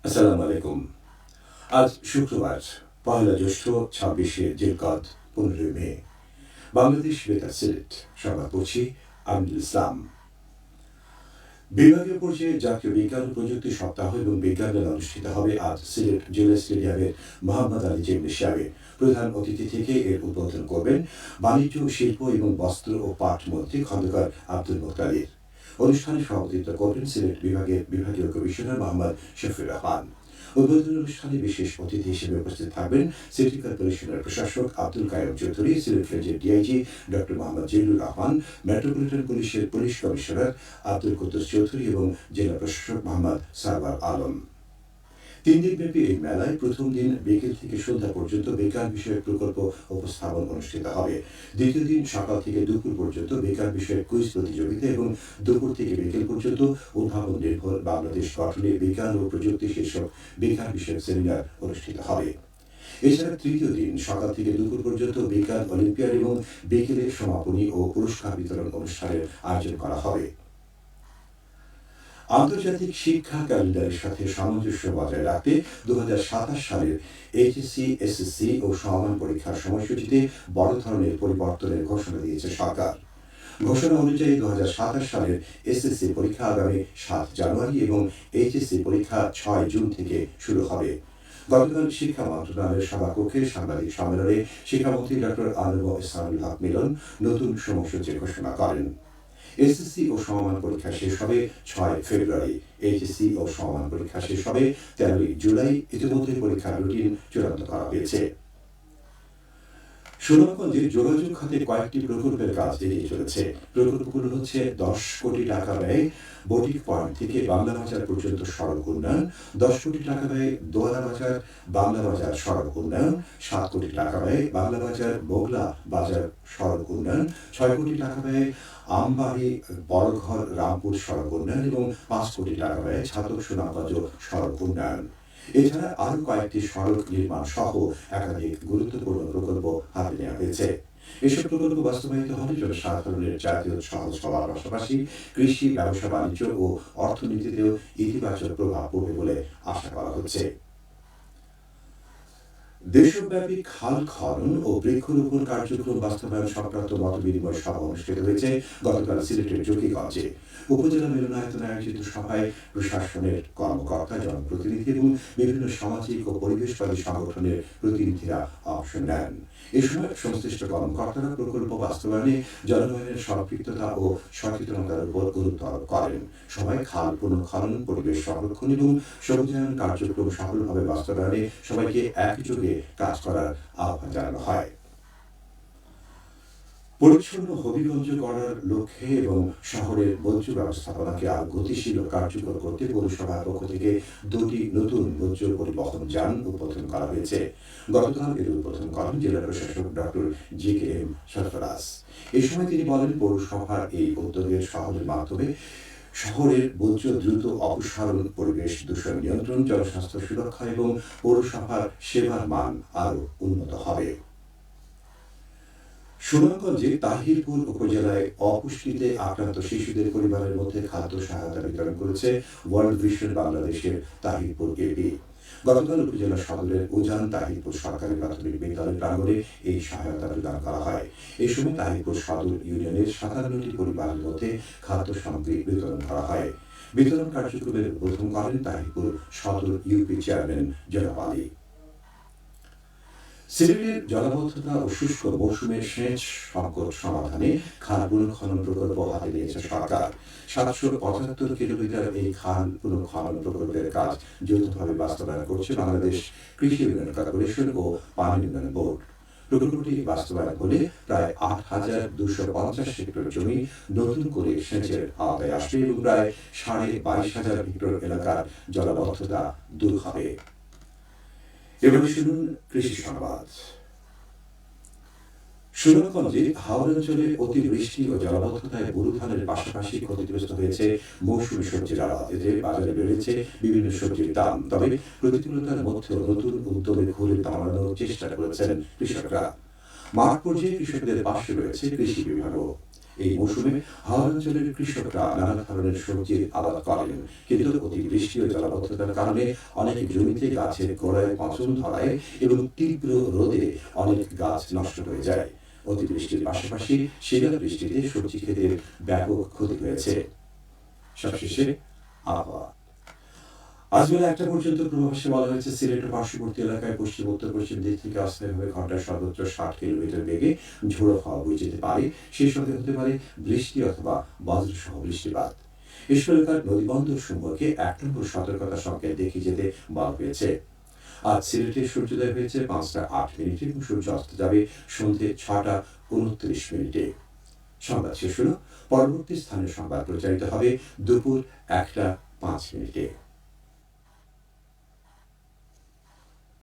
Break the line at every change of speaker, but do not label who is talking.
আসসালামু আলাইকুম। আজ শুক্রবার, পহেলা জ্যৈষ্ঠ, ২৬শে জিলকদ, ১৫ই মে। বাংলাদেশ বেতার সিলেট। সংবাদ পড়ছি আমিনুল ইসলাম। বিভাগীয় পর্যায়ে জাতীয় বিজ্ঞান ও প্রযুক্তি সপ্তাহ এবং বিজ্ঞান মেলা অনুষ্ঠিত হবে আজ সিলেট জেলা স্টেডিয়ামের মোহাম্মদ আলী জিমনেশিয়ামে। প্রধান অতিথি থেকে এর উদ্বোধন করবেন বাণিজ্য, শিল্প এবং বস্ত্র ও পাট মন্ত্রী খন্দকার আব্দুল মোত্তালির। অনুষ্ঠানে সভাপতিত্ব করবেন সিলেট বিভাগের বিভাগীয় কমিশনার মোহাম্মদ শফিউর রহমান। উদ্বোধনী অনুষ্ঠানে বিশেষ অতিথি হিসেবে উপস্থিত থাকবেন সিটি কর্পোরেশনের প্রশাসক আব্দুল কাইয়ুম চৌধুরী, সিলেট রেঞ্জের DIG doctor Mohammad Zillur Rahman, metropolitan পুলিশের পুলিশ কমিশনার আব্দুল কুদ্দুস চৌধুরী এবং জেলা প্রশাসক মোহাম্মদ সারওয়ার আলম। ৩ দিনব্যাপী এই মেলায় প্রথম দিন বিকেল থেকে সন্ধ্যা পর্যন্ত বিজ্ঞান বিষয়ক প্রকল্প উপস্থাপন অনুষ্ঠিত হবে। দ্বিতীয় দিন সকাল থেকে দুপুর পর্যন্ত বিজ্ঞান বিষয়ক কুইজ প্রতিযোগিতা এবং দুপুর থেকে বিকেল পর্যন্ত উদ্ভাবন নির্ভর বাংলাদেশ গঠনে বিজ্ঞান ও প্রযুক্তি শীর্ষক বিজ্ঞান বিষয়ক সেমিনার অনুষ্ঠিত হবে। এছাড়া তৃতীয় দিন সকাল থেকে দুপুর পর্যন্ত বিজ্ঞান অলিম্পিয়াড এবং বিকেলে সমাপনী ও পুরস্কার বিতরণ অনুষ্ঠানের আয়োজন করা হবে। আন্তর্জাতিক শিক্ষা ক্যালেন্ডারের সাথে সামঞ্জস্য বজায় রাখতে ২০২৭ সালের এইচএসসি, এসএসসি ও সমমান পরীক্ষার সময়সূচিতে বড় ধরনের পরিবর্তনের ঘোষণা দিয়েছে সরকার। ঘোষণা অনুযায়ী ২০২৭ সালের এসএসসি পরীক্ষা আগামী ৭ জানুয়ারি এবং এইচএসসি পরীক্ষা ৬ জুন থেকে শুরু হবে। গতকাল শিক্ষা মন্ত্রণালয়ের সভাকক্ষে সাংবাদিক সম্মেলনে শিক্ষামন্ত্রী ডক্টর আনম ইসলামুল হক মিলন নতুন সময়সূচি ঘোষণা করেন। এসএসসি ও সমমান পরীক্ষা শেষ হবে ৬ ফেব্রুয়ারি। এইচএসসি ও সমমান পরীক্ষা শেষ হবে ১৩ জুলাই। ইতিমধ্যে পরীক্ষার রুটিন চূড়ান্ত করা হয়েছে। সুনামগঞ্জে যোগাযোগ খাতে কয়েকটি প্রকল্পের কাজ এগিয়ে চলেছে। প্রকল্পগুলো হচ্ছে ১০ কোটি টাকা ব্যয়ে বটিক পয়েন্ট থেকে বাংলা বাজার পর্যন্ত সড়ক উন্নয়ন, ১০ কোটি টাকা ব্যয়ে দোয়ারা বাজার বাংলা বাজার সড়ক উন্নয়ন, ৭ কোটি টাকা ব্যয়ে বাংলা বাজার বগলা বাজার সড়ক উন্নয়ন, ৬ কোটি টাকা ব্যয়ে আমবাড়ি বড়ঘর রামপুর সড়ক উন্নয়ন এবং ৫ কোটি টাকা ব্যয়ে ছাতক সুনামগঞ্জ সড়ক উন্নয়ন। এছাড়া আরো কয়েকটি সড়ক নির্মাণ সহ একাধিক গুরুত্বপূর্ণ প্রকল্প হাতে নেওয়া হয়েছে। এসব প্রকল্প বাস্তবায়িত হলে জনসাধারণের জাতীয় সহজ হওয়ার পাশাপাশি কৃষি, ব্যবসা বাণিজ্য ও অর্থনীতিতেও ইতিবাচক প্রভাব পড়বে বলে আশা করা হচ্ছে। দেশব্যাপী খাল খনন ও বৃক্ষরোপণ কার্যক্রম বাস্তবায়ন সংক্রান্ত মতবিনিময় সভা অনুষ্ঠিত হয়েছে গতকাল সিলেটের জকিগঞ্জে। উপজেলা মিলনায়তনে আয়োজিত সভায় প্রশাসনের কর্মকর্তা, জনপ্রতিনিধি এবং বিভিন্ন সামাজিক ও পরিবেশবাদী সংগঠনের প্রতিনিধিরা অংশ নেন। এ সময় সংশ্লিষ্ট কর্মকর্তারা প্রকল্প বাস্তবায়নে জনগণের সম্পৃক্ততা ও সচেতনতার উপর গুরুত্ব আরোপ করেন। সভায় খাল পুনঃখনন, পরিবেশ সংরক্ষণ এবং সবুজায়ন কার্যক্রম সফলভাবে বাস্তবায়নে সবাইকে একযোগে কাজ করার আহ্বান জানানো হয়। পরিচ্ছন্ন হবিগঞ্জ করার লক্ষ্যে এবং শহরের বর্জ্য ব্যবস্থাপনাকে আরো গতিশীল ও কার্যকর করতে পৌরসভার পক্ষ থেকে ২টি নতুন বর্জ্য পরিবহন যান উদ্বোধন করা হয়েছে। গতকাল এর উদ্বোধন করেন জেলা প্রশাসক ডক্টর জি.কে.এম. সরফরাজ। এই সময় তিনি বলেন, পৌরসভার এই উদ্যোগের সফলের মাধ্যমে শহরের বর্জ্য দ্রুত অপসারণ, পরিবেশ দূষণ নিয়ন্ত্রণ, জনস্বাস্থ্য সুরক্ষা এবং পৌরসভার সেবার মান আরো উন্নত হবে। সুনামগঞ্জে তাহিরপুর উপজেলায় অপুষ্টিতে আক্রান্ত শিশুদের পরিবারের মধ্যে খাদ্য সহায়তা বিতরণ করেছে ওয়ার্ল্ড ভিশন বাংলাদেশের তাহিরপুর এপি। গতকাল উপজেলা সদরের উজান তাহিরপুর সরকারি প্রাথমিক বিদ্যালয় প্রাঙ্গণে এই সহায়তা প্রদান করা হয়। এই সময় তাহিরপুর সদর ইউনিয়নের ৫৭টি পরিবারের মধ্যে খাদ্য সামগ্রী বিতরণ করা হয়। বিতরণ কার্যক্রমের উদ্বোধন করেন তাহিরপুর সদর ইউপি চেয়ারম্যান জনাব আলী। সিলেটের জলাবদ্ধতা ও শুষ্ক মৌসুমের সেচ সংকট সমাধানে খাল পুনঃখনন প্রকল্প হাতে নিয়েছে সরকার। ৭৭৫ কিলোমিটার এই খাল পুনঃখনন প্রকল্পের কাজ যৌথভাবে বাস্তবায়ন করছে বাংলাদেশ কৃষি উন্নয়ন কর্পোরেশন ও পানি উন্নয়ন বোর্ড। প্রকল্পটি বাস্তবায়ন হলে প্রায় ৮,২৫০ হেক্টর জমি নতুন করে সেচের আওতায় আসবে এবং প্রায় ২২,৫০০ হেক্টর এলাকার জলাবদ্ধতা দূর হবে। এবারে শুনুন কৃষি সংবাদ। সুনামগঞ্জে হাওর অঞ্চলে অতিবৃষ্টি ও জলাবদ্ধতায় বোরো ধানের পাশাপাশি ক্ষতিগ্রস্ত হয়েছে মৌসুমী সবজির আবাদ। এতে বাজারে বেড়েছে বিভিন্ন সবজির দাম। তবে প্রতিকূলতার মধ্যেও নতুন উদ্যোগে ঘুরে দাঁড়ানোর চেষ্টা করেছেন কৃষকরা। মাঠ পর্যায়ে কৃষকদের পাশে রয়েছে কৃষি বিভাগও। এই মৌসুমে হাওড় অঞ্চলের কৃষকরা নানা ধরনের সবজির আবাদ করেন, কিন্তু অতিবৃষ্টি ও জলাবদ্ধতার কারণে অনেক জমিতে গাছের গোড়ায় পচন ধরায় এবং তীব্র রোদে অনেক গাছ নষ্ট হয়ে যায়। অতিবৃষ্টির পাশাপাশি শিলাবৃষ্টিতে সবজি ক্ষেতের ব্যাপক ক্ষতি হয়েছে। সবশেষে আবহাওয়া। আজ বেলা ১টা পর্যন্ত পূর্বাভাসে বলা হয়েছে সিলেট ও পার্শ্ববর্তী এলাকায় পশ্চিম উত্তর পশ্চিম দিক থেকে অস্থায়ীভাবে ঘন্টায় সর্বোচ্চ ৬০ কিলোমিটার বেগে ঝোড়ো হাওয়া বয়ে যেতে পারে। সেই সঙ্গে হতে পারে বৃষ্টি অথবা বজ্রসহ বৃষ্টিপাত। এসব এলাকার নদীবন্দর সমূহকে ১ নম্বর সতর্কতা সংকেত দেখিয়ে যেতে বলা হয়েছে। আজ সিলেটে সূর্যোদয় হয়েছে ৫টা ৮ মিনিটে এবং সূর্য অস্ত যাবে সন্ধ্যে ৬টা ২৯ মিনিটে। সংবাদ শেষ হলো। পরবর্তী স্থানীয় সংবাদ প্রচারিত হবে দুপুর ১টা ৫ মিনিটে।